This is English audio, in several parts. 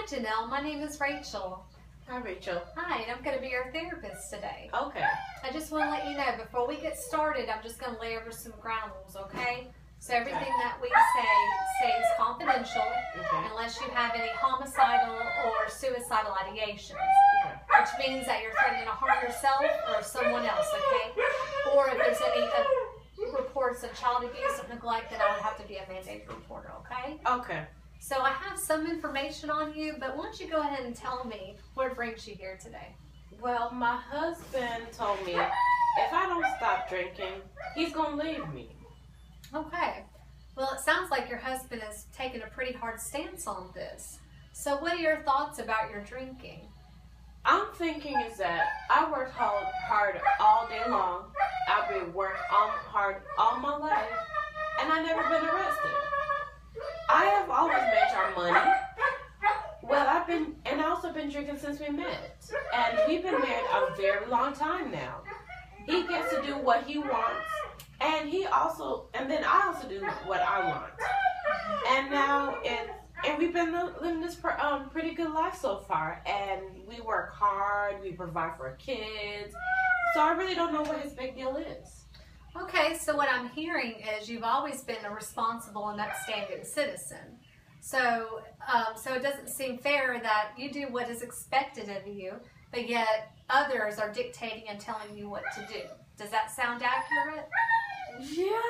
Hi, Janelle. My name is Rachel. Hi, Rachel. Hi, and I'm going to be your therapist today. Okay. I just want to let you know, before we get started, I'm just going to lay over some ground rules, okay? So everything that we say stays confidential unless you have any homicidal or suicidal ideations, which means that you're threatening to harm yourself or someone else, okay? Or if there's any reports of child abuse or neglect, then I would have to be a mandated reporter, okay? Okay. So I have some information on you, but why don't you go ahead and tell me what brings you here today? Well, my husband told me if I don't stop drinking, he's going to leave me. Okay. Well, it sounds like your husband has taken a pretty hard stance on this. So what are your thoughts about your drinking? I'm thinking is that I worked hard all day long. I've been working hard all my life, and I've never been arrested. I have always made our money. Well, I also been drinking since we met. And we've been married a very long time now. He gets to do what he wants, and then I also do what I want. And now we've been living this pretty good life so far. And we work hard, we provide for our kids. So I really don't know what his big deal is. Okay, so what I'm hearing is you've always been a responsible and upstanding citizen. So it doesn't seem fair that you do what is expected of you, but yet others are dictating and telling you what to do. Does that sound accurate? Yeah,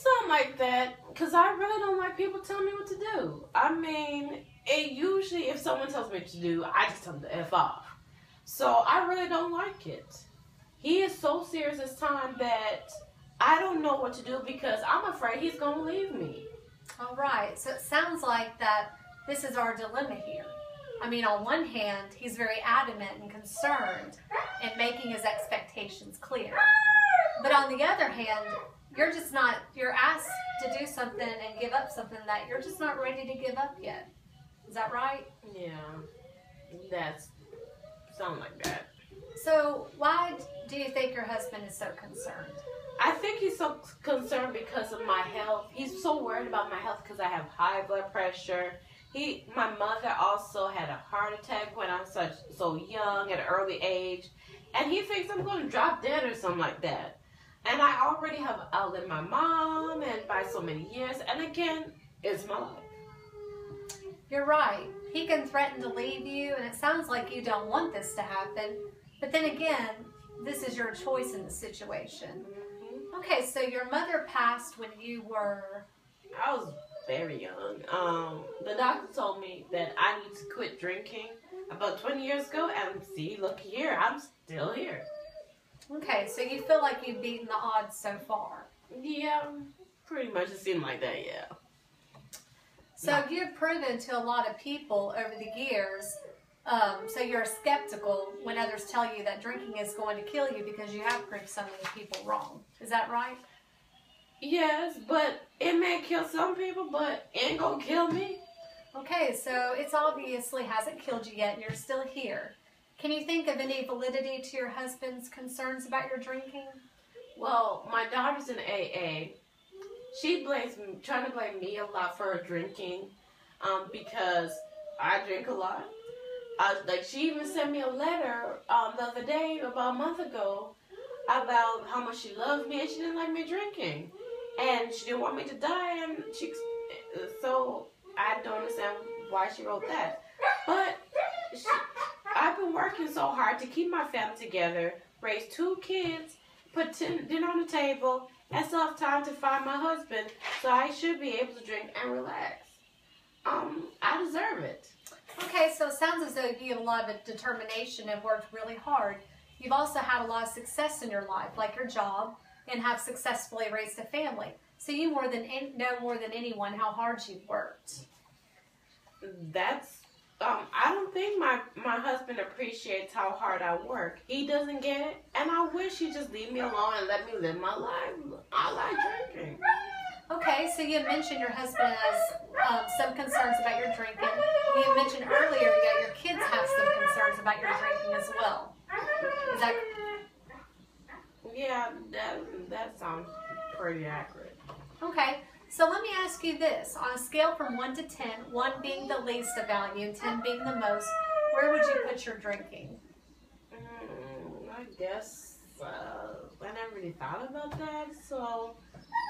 something like that. Because I really don't like people telling me what to do. I mean, usually if someone tells me what to do, I just tell them to F off. So I really don't like it. He is so serious this time that I don't know what to do because I'm afraid he's going to leave me. All right. So it sounds like that this is our dilemma here. I mean, on one hand, he's very adamant and concerned in making his expectations clear. But on the other hand, you're asked to do something and give up something that you're just not ready to give up yet. Is that right? Yeah, that's something like that. So why do you think your husband is so concerned? I think he's so concerned because of my health. He's so worried about my health because I have high blood pressure. My mother also had a heart attack when I was so young at an early age. And he thinks I'm going to drop dead or something like that. And I already have outlived my mom and by so many years. And again, it's my life. You're right. He can threaten to leave you, and it sounds like you don't want this to happen. But then again, this is your choice in the situation. Okay, so your mother passed when you were... I was very young. The doctor told me that I need to quit drinking about 20 years ago, and see, look here, I'm still here. Okay, so you feel like you've beaten the odds so far. Yeah, pretty much it seemed like that, yeah. So you've proven to a lot of people over the years, so you're skeptical when others tell you that drinking is going to kill you because you have proved so many people wrong. Is that right? Yes, but it may kill some people, but it ain't gonna kill me. Okay, so it's obviously hasn't killed you yet and you're still here. Can you think of any validity to your husband's concerns about your drinking? Well, my daughter's in AA. She trying to blame me a lot for her drinking because I drink a lot. She even sent me a letter the other day, about a month ago, about how much she loved me and she didn't like me drinking. And she didn't want me to die, and so I don't understand why she wrote that. But I've been working so hard to keep my family together, raise 2 kids, put dinner on the table, and still have time to find my husband, so I should be able to drink and relax. I deserve it. Okay, so it sounds as though you have a lot of determination and worked really hard. You've also had a lot of success in your life, like your job, and have successfully raised a family. So you know more than anyone how hard you've worked. I don't think my husband appreciates how hard I work. He doesn't get it, and I wish he'd just leave me alone and let me live my life. I like drinking. Okay, so you mentioned your husband has some concerns about your drinking. You mentioned earlier that your kids have some concerns about your drinking as well. Is that... Yeah, that sounds pretty accurate. Okay, so let me ask ask you this. On a scale from 1 to 10, 1 being the least of value and 10 being the most, where would you put your drinking? I guess I never really thought about that. So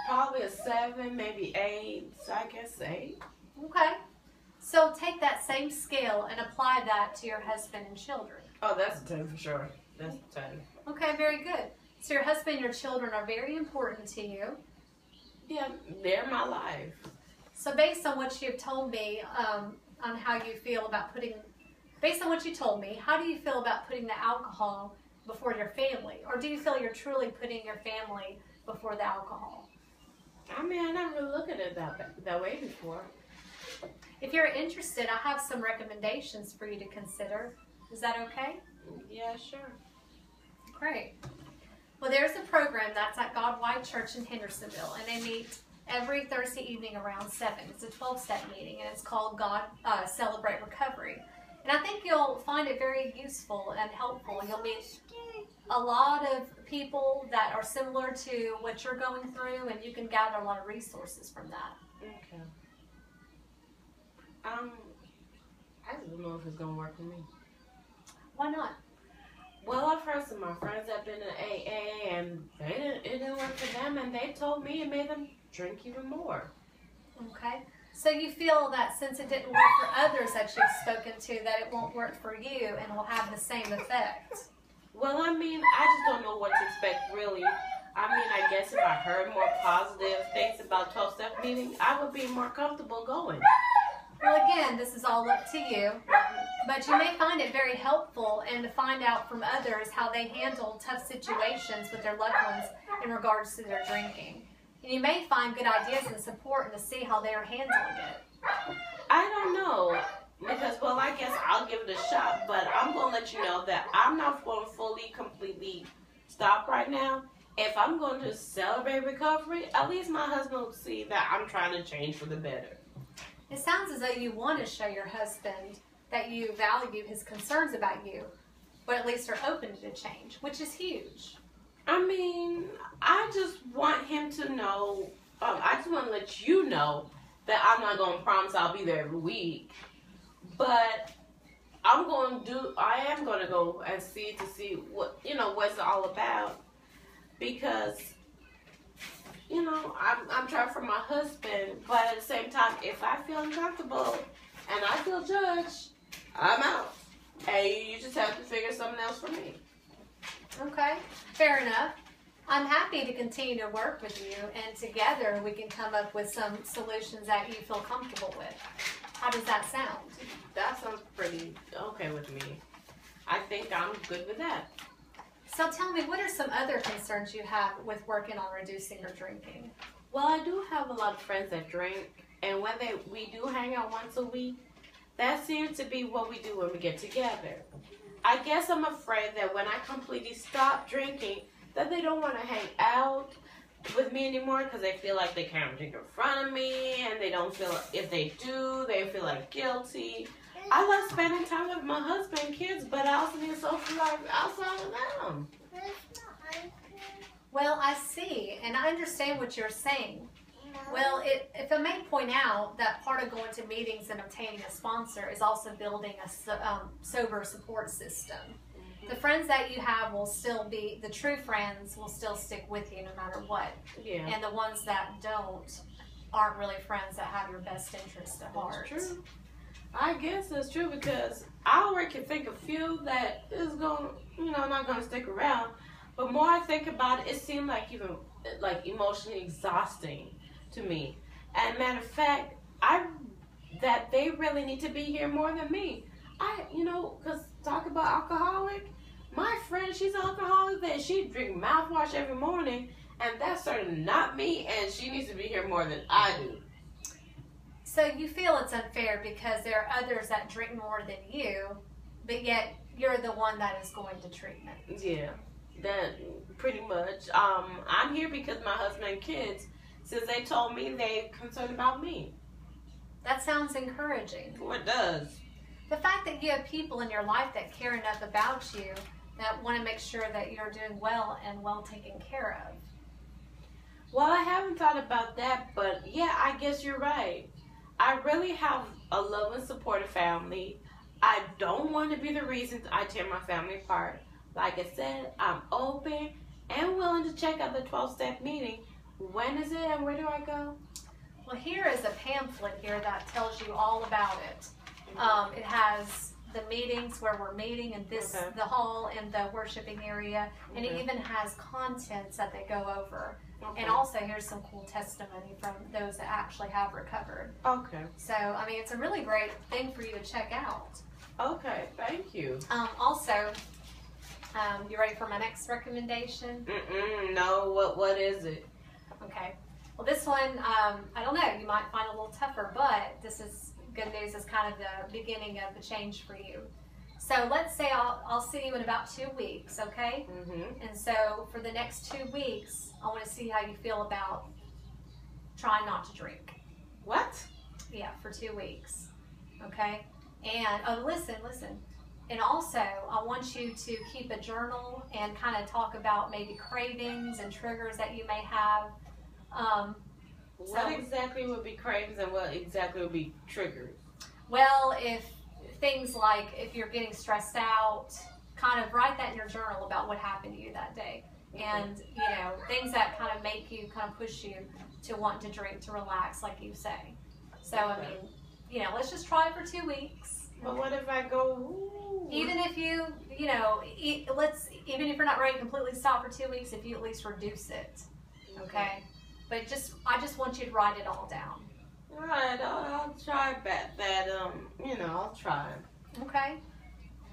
probably a 7, maybe 8. So I guess 8. Okay. So take that same scale and apply that to your husband and children. Oh, that's a 10 for sure. That's a 10. Okay, very good. So your husband and your children are very important to you. Yeah, they're my life. So based on what you've told me, on how you feel about based on what you told me, how do you feel about putting the alcohol before your family? Or do you feel you're truly putting your family before the alcohol? I mean, I never really looked at it that way before. If you're interested, I have some recommendations for you to consider. Is that okay? Yeah, sure. Great. Well, there's a program that's at God White Church in Hendersonville, and they meet every Thursday evening around 7. It's a 12-step meeting, and it's called God Celebrate Recovery. And I think you'll find it very useful and helpful. You'll meet a lot of people that are similar to what you're going through, and you can gather a lot of resources from that. Okay. I just don't know if it's going to work for me. Why not? Well, I've heard some of my friends have been in AA, and it didn't work for them, and they told me it made them drink even more. Okay. So you feel that since it didn't work for others that you've spoken to, that it won't work for you and will have the same effect? Well, I mean, I just don't know what to expect, really. I mean, I guess if I heard more positive things about 12-step meeting, I would be more comfortable going. Well, again, this is all up to you, but you may find it very helpful and to find out from others how they handle tough situations with their loved ones in regards to their drinking. And you may find good ideas and support and to see how they are handling it. I don't know, because, well, I guess I'll give it a shot, but I'm going to let you know that I'm not going to fully, completely stop right now. If I'm going to celebrate recovery, at least my husband will see that I'm trying to change for the better. It sounds as though you want to show your husband that you value his concerns about you, but at least are open to change, which is huge. I mean, I just want him to know, I just want to let you know that I'm not going to promise I'll be there every week, but I am going to go and see what, what's it all about, because I'm trying for my husband, but at the same time, if I feel uncomfortable and I feel judged, I'm out. And you just have to figure something else for me. Okay, fair enough. I'm happy to continue to work with you, and together we can come up with some solutions that you feel comfortable with. How does that sound? That sounds pretty okay with me. I think I'm good with that. So tell me, what are some other concerns you have with working on reducing your drinking? Well, I do have a lot of friends that drink, and when we do hang out once a week, that seems to be what we do when we get together. I guess I'm afraid that when I completely stop drinking, that they don't want to hang out with me anymore because they feel like they can't drink in front of me, and they don't feel, if they do, they feel like guilty. I love spending time with my husband and kids, but I also need a social life outside of them. Well, I see, and I understand what you're saying. Well, if I may point out that part of going to meetings and obtaining a sponsor is also building a sober support system. The friends that you have will still be, the true friends will still stick with you no matter what. Yeah. And the ones that don't aren't really friends that have your best interest at heart. That's true. I guess that's true, because I already can think of a few that is going, not going to stick around. But more I think about it, it seemed like even like emotionally exhausting to me. And matter of fact, that they really need to be here more than me. Because talk about alcoholic, my friend, she's an alcoholic, that she drink mouthwash every morning, and that's certainly not me, and she needs to be here more than I do. So you feel it's unfair because there are others that drink more than you, but yet you're the one that is going to treatment. Yeah, that pretty much. I'm here because my husband and kids, since they told me they're concerned about me. That sounds encouraging. Well, it does. The fact that you have people in your life that care enough about you that want to make sure that you're doing well and well taken care of. Well, I haven't thought about that, but yeah, I guess you're right. I really have a love and supportive family. I don't want to be the reason I tear my family apart. Like I said, I'm open and willing to check out the 12-step meeting. When is it and where do I go? Well, here is a pamphlet here that tells you all about it. It has the meetings where we're meeting in this, the hall and the worshiping area, and it even has contents that they go over. And also here's some cool testimony from those that actually have recovered. Okay. So, I mean, it's a really great thing for you to check out. Okay, thank you. Also, you ready for my next recommendation? No, what is it? Okay. Well, this one, I don't know, you might find a little tougher, but this is good news. It's kind of the beginning of the change for you. So let's say I'll see you in about 2 weeks, okay? And so for the next 2 weeks, I want to see how you feel about trying not to drink. What? Yeah, for 2 weeks, okay? And, oh, listen. And also, I want you to keep a journal and kind of talk about maybe cravings and triggers that you may have. What exactly would be cravings and what exactly would be triggers? Well, if things like if you're getting stressed out, kind of write that in your journal about what happened to you that day. And, you know, things that kind of make you, kind of push you to want to drink, to relax, like you say. So, I mean, you know, let's just try it for 2 weeks. But what if I go, ooh. Even if you know, even if you're not ready to completely stop for 2 weeks, if you at least reduce it, okay? But I just want you to write it all down. All right, I'll try that. I'll try. Okay.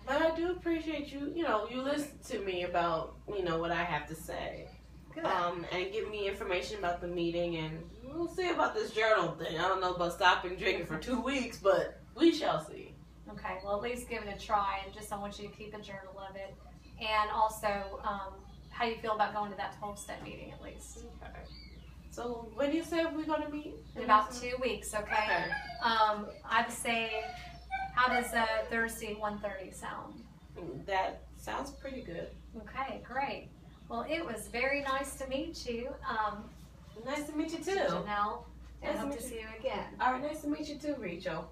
But I do appreciate you. You listen to me about what I have to say. Good. And give me information about the meeting, and we'll see about this journal thing. I don't know about stopping drinking for 2 weeks, but we shall see. Okay, well, at least give it a try, and just I want you to keep a journal of it. And also, how you feel about going to that 12-step meeting at least. Okay. So, when you say we're going to meet? In about 2 weeks, okay? I'd say, how does Thursday 1:30 sound? That sounds pretty good. Okay, great. Well, it was very nice to meet you. Nice to meet you too. Janelle, and I hope to see you again. All right, nice to meet you too, Rachel.